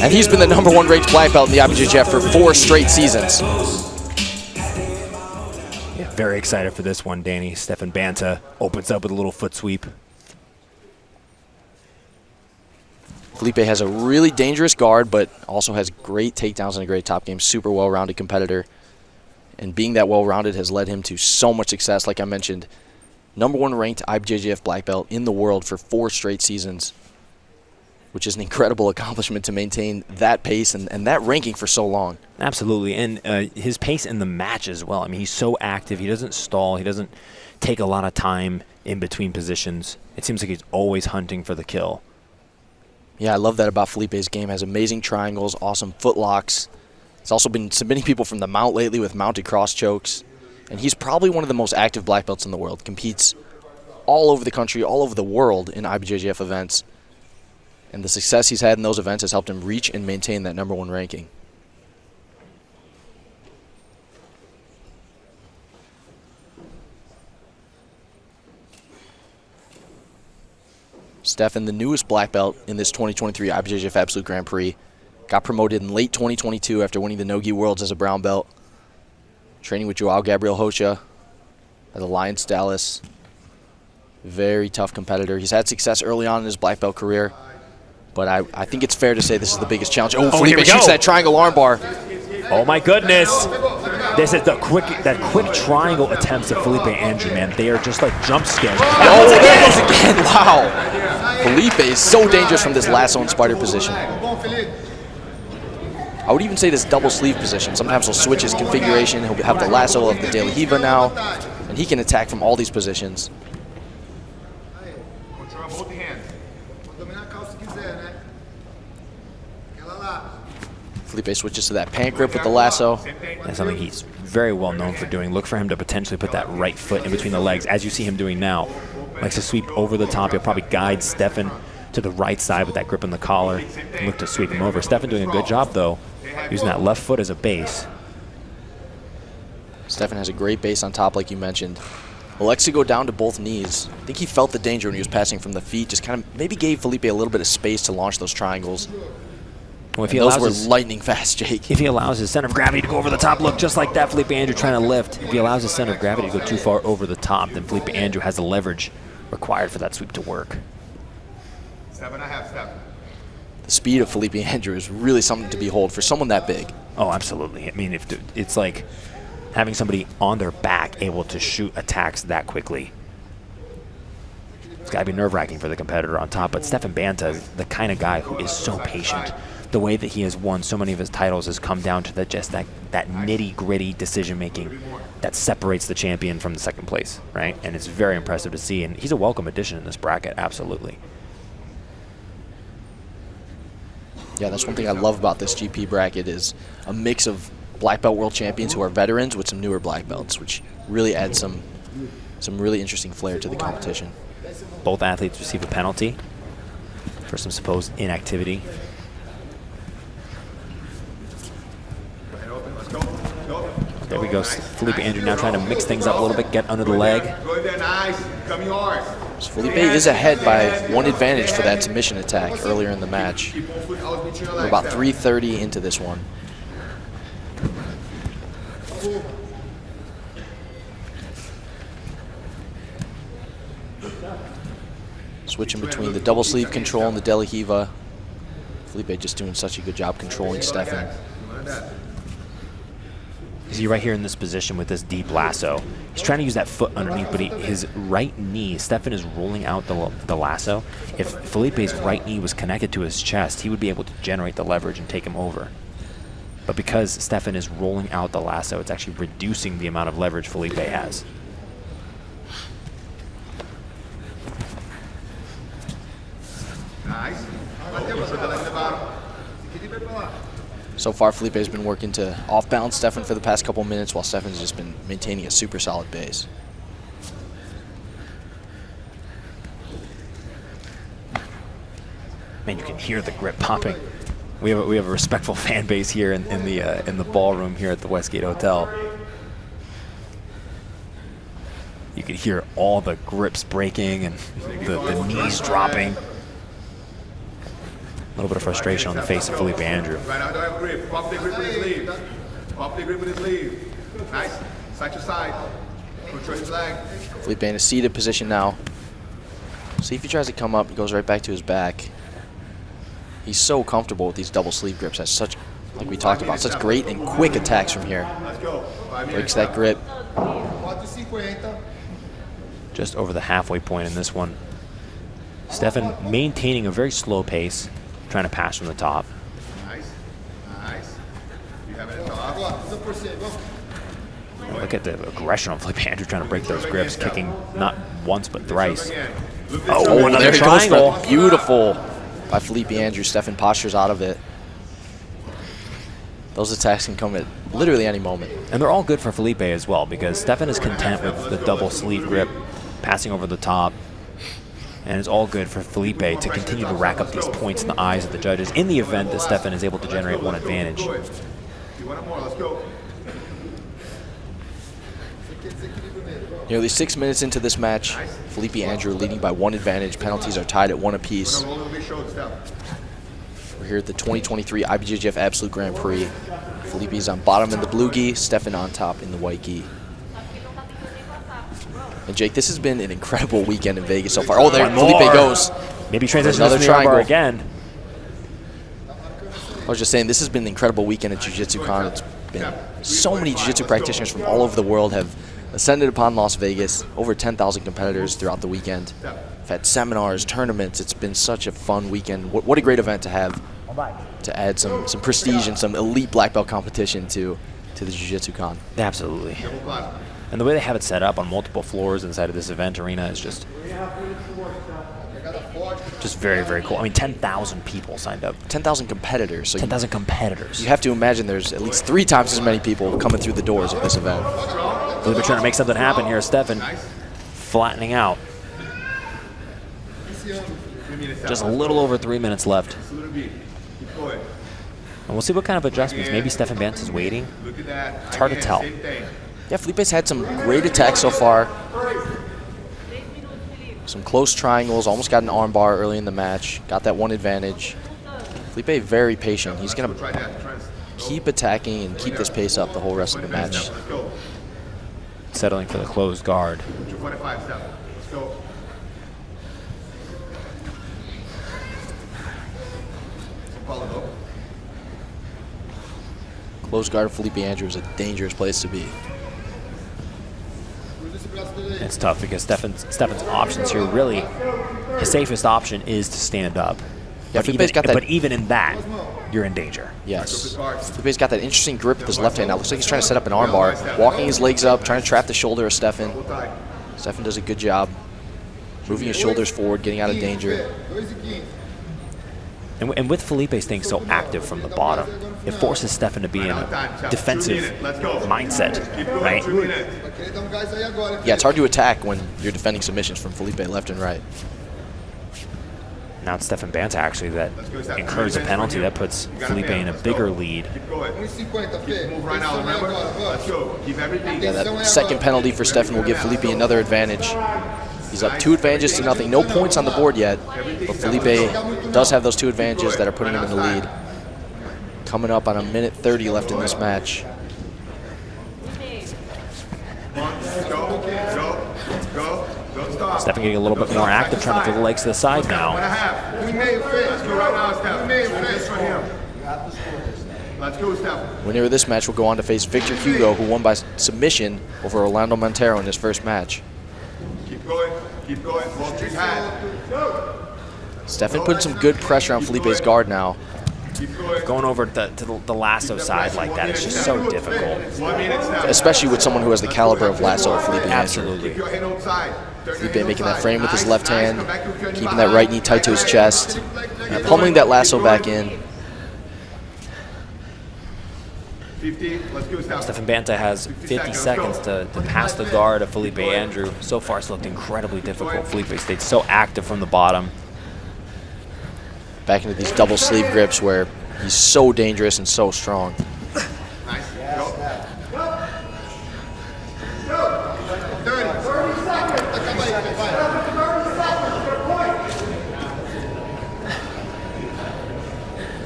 And he's been the #1 ranked black belt in the IBJJF for 4 straight seasons. Yeah, very excited for this one, Danny. Steffen Banta opens up with a little foot sweep. Fellipe has a really dangerous guard, but also has great takedowns and a great top game. Super well-rounded competitor. And being that well-rounded has led him to so much success. Like I mentioned, #1 ranked IBJJF black belt in the world for 4 straight seasons, which is an incredible accomplishment to maintain that pace and that ranking for so long. Absolutely, and his pace in the match as well. I mean, he's so active. He doesn't stall. He doesn't take a lot of time in between positions. It seems like he's always hunting for the kill. Yeah, I love that about Fellipe's game. Has amazing triangles, awesome foot locks. He's also been submitting people from the mount lately with mounted cross chokes. And he's probably one of the most active black belts in the world. Competes all over the country, all over the world in IBJJF events. And the success he's had in those events has helped him reach and maintain that #1 ranking. Steffen, the newest black belt in this 2023 IBJJF Absolute Grand Prix, got promoted in late 2022 after winning the No-Gi Worlds as a brown belt. Training with Joao Gabriel Rocha at Alliance Dallas. Very tough competitor. He's had success early on in his black belt career, but I think it's fair to say this is the biggest challenge. Oh, Fellipe shoots that triangle armbar. Oh my goodness. This is that quick triangle attempts of Fellipe Andrew, man. They are just like jump scares. Oh, there it goes again. Wow. Fellipe is so dangerous from this lasso and spider position. I would even say this double sleeve position. Sometimes he'll switch his configuration. He'll have the lasso of the De La Riva now, and he can attack from all these positions. Fellipe switches to that pant grip with the lasso. That's something he's very well known for doing. Look for him to potentially put that right foot in between the legs, as you see him doing now. Likes to sweep over the top. He'll probably guide Steffen to the right side with that grip on the collar and look to sweep him over. Steffen doing a good job, though, using that left foot as a base. Steffen has a great base on top, like you mentioned. Likes to go down to both knees. I think he felt the danger when he was passing from the feet. Just kind of maybe gave Fellipe a little bit of space to launch those triangles. Well, those were lightning fast, Jake. If he allows his center of gravity to go over the top, look, just like that, Fellipe Andrew trying to lift. If he allows his center of gravity to go too far over the top, then Fellipe Andrew has the leverage required for that sweep to work. 7.5 step. The speed of Fellipe Andrew is really something to behold for someone that big. Oh, absolutely. I mean, it's like having somebody on their back able to shoot attacks that quickly. It's got to be nerve-wracking for the competitor on top, but Steffen Banta is the kind of guy who is so patient. The way that he has won so many of his titles has come down to that nitty-gritty decision-making that separates the champion from the second place, right? And it's very impressive to see, and he's a welcome addition in this bracket, absolutely. Yeah, that's one thing I love about this GP bracket is a mix of black belt world champions who are veterans with some newer black belts, which really adds some really interesting flair to the competition. Both athletes receive a penalty for some supposed inactivity. There we go. Fellipe Andrew now trying to mix things up a little bit, get under the leg. So Fellipe is ahead by 1 advantage for that submission attack earlier in the match. We're about 3:30 into this one. Switching between the double sleeve control and the De La Riva. Fellipe just doing such a good job controlling Steffen. See right here in this position with this deep lasso. He's trying to use that foot underneath, but his right knee, Steffen is rolling out the lasso. If Fellipe's right knee was connected to his chest, he would be able to generate the leverage and take him over. But because Steffen is rolling out the lasso, it's actually reducing the amount of leverage Fellipe has. Nice. So far, Fellipe has been working to off-balance Steffen for the past couple minutes, while Steffen's just been maintaining a super solid base. Man, you can hear the grip popping. We have a respectful fan base here in the ballroom here at the Westgate Hotel. You can hear all the grips breaking and the knees dropping. little bit of frustration on the face of Fellipe Andrew. Right now, don't have grip. Pop the grip with his lead. Pop the grip with his lead. Nice. Side to side. Control his leg. Fellipe in a seated position now. See if he tries to come up, he goes right back to his back. He's so comfortable with these double sleeve grips. Has such, like we talked about, such great and quick attacks from here. Let's go. Breaks that grip. Just over the halfway point in this one. Steffen maintaining a very slow pace, trying to pass from the top. Nice. Nice. You have it at top. Look at the aggression on Fellipe Andrew trying to break those grips, kicking not once but thrice. Oh, another there triangle. Goes for beautiful by Fellipe Andrew. Steffen postures out of it. Those attacks can come at literally any moment. And they're all good for Fellipe as well, because Steffen is content with the double sleeve grip, passing over the top. And it's all good for Fellipe to continue to rack up these points in the eyes of the judges in the event that Steffen is able to generate one advantage. You want more? Let's go. Nearly 6 minutes into this match, Fellipe Andrew leading by 1 advantage. Penalties are tied at 1 apiece. We're here at the 2023 IBJJF Absolute Grand Prix. Fellipe's on bottom in the blue gi, Steffen on top in the white gi. And Jake, this has been an incredible weekend in Vegas so far. Oh, there Fellipe goes. Maybe transition Another to the armbar triangle again. I was just saying, this has been an incredible weekend at Jiu-Jitsu Con. It's been so many Jiu-Jitsu practitioners from all over the world have ascended upon Las Vegas. Over 10,000 competitors throughout the weekend. We've had seminars, tournaments. It's been such a fun weekend. What a great event to have, to add some prestige and some elite black belt competition to the Jiu-Jitsu Con. Absolutely. And the way they have it set up on multiple floors inside of this event arena is just very, very cool. I mean, 10,000 people signed up. 10,000 competitors. So 10,000 competitors. You have to imagine there's at least 3 times as many people coming through the doors of this event. Fellipe trying to make something happen here. Steffen flattening out. Just a little over 3 minutes left. And we'll see what kind of adjustments. Maybe Steffen Banta's waiting. It's hard to tell. Yeah, Felipe's had some great attacks so far. Some close triangles, almost got an armbar early in the match. Got that 1 advantage. Fellipe very patient. He's going to keep attacking and keep this pace up the whole rest of the match. Settling for the closed guard. Closed guard of Fellipe Andrew is a dangerous place to be. It's tough because Steffen's options here, really, his safest option is to stand up. Yeah, but even in that, you're in danger. Yes. Felipe's got that interesting grip with his left hand now. Looks like he's trying to set up an armbar. Walking his legs up, trying to trap the shoulder of Steffen. Steffen does a good job moving his shoulders forward, getting out of danger. And with Fellipe staying so active from the bottom, it forces Steffen to be in a defensive mindset, right? Yeah, it's hard to attack when you're defending submissions from Fellipe left and right. Now it's Steffen Banta actually that incurs a penalty that puts Fellipe in a bigger lead. Yeah, that second penalty for Steffen will give Fellipe another advantage. He's up 2 advantages to nothing. No points on the board yet, but Fellipe does have those 2 advantages that are putting him in the lead. Coming up on 1:30 left in this match. Steffen getting a little bit more active, trying to throw the legs to the side now. Winner of this match will go on to face Victor Hugo, who won by submission over Orlando Montero in his first match. Keep going, hold his hand. Steffen putting some good pressure on Felipe's guard now. Going over to the lasso side like that, it's just so difficult. Especially with someone who has the caliber of lasso of Fellipe. Absolutely. Fellipe making that frame with his left hand, keeping that right knee tight to his chest, and pummeling that lasso back in. Steffen Banta has 50 seconds to pass the guard of Fellipe Andrew. So far, it's looked incredibly difficult. Fellipe stayed so active from the bottom. Back into these double sleeve grips where he's so dangerous and so strong.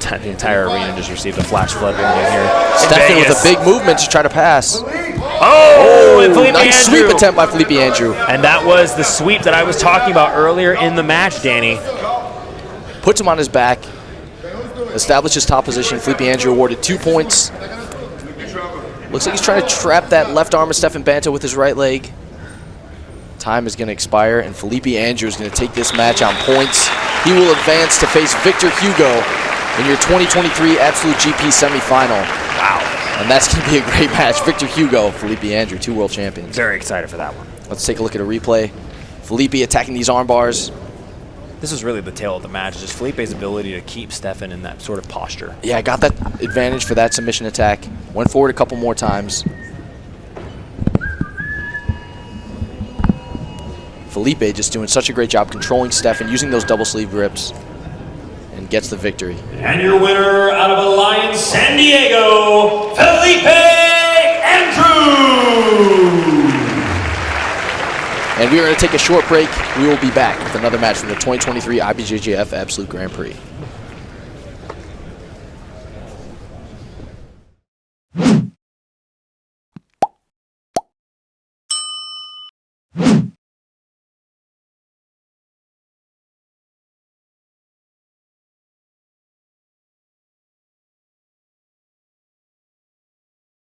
The entire arena just received a flash flood warning here. Steffen with a big movement to try to pass. Oh, and Fellipe Nice Andrew. sweep attempt by Fellipe Andrew. And that was the sweep that I was talking about earlier in the match, Danny. Puts him on his back. Establishes top position. Fellipe Andrew awarded 2 points. Looks like he's trying to trap that left arm of Steffen Banta with his right leg. Time is going to expire, and Fellipe Andrew is going to take this match on points. He will advance to face Victor Hugo in your 2023 Absolute GP semifinal. Wow. And that's going to be a great match. Victor Hugo, Fellipe Andrew, 2 world champions. Very excited for that one. Let's take a look at a replay. Fellipe attacking these arm bars. This was really the tail of the match, just Felipe's ability to keep Steffen in that sort of posture. Yeah, got that advantage for that submission attack. Went forward a couple more times. Fellipe just doing such a great job controlling Steffen, using those double sleeve grips, and gets the victory. And your winner out of Alliance San Diego, Fellipe Andrew! And we are going to take a short break. We will be back with another match from the 2023 IBJJF Absolute Grand Prix.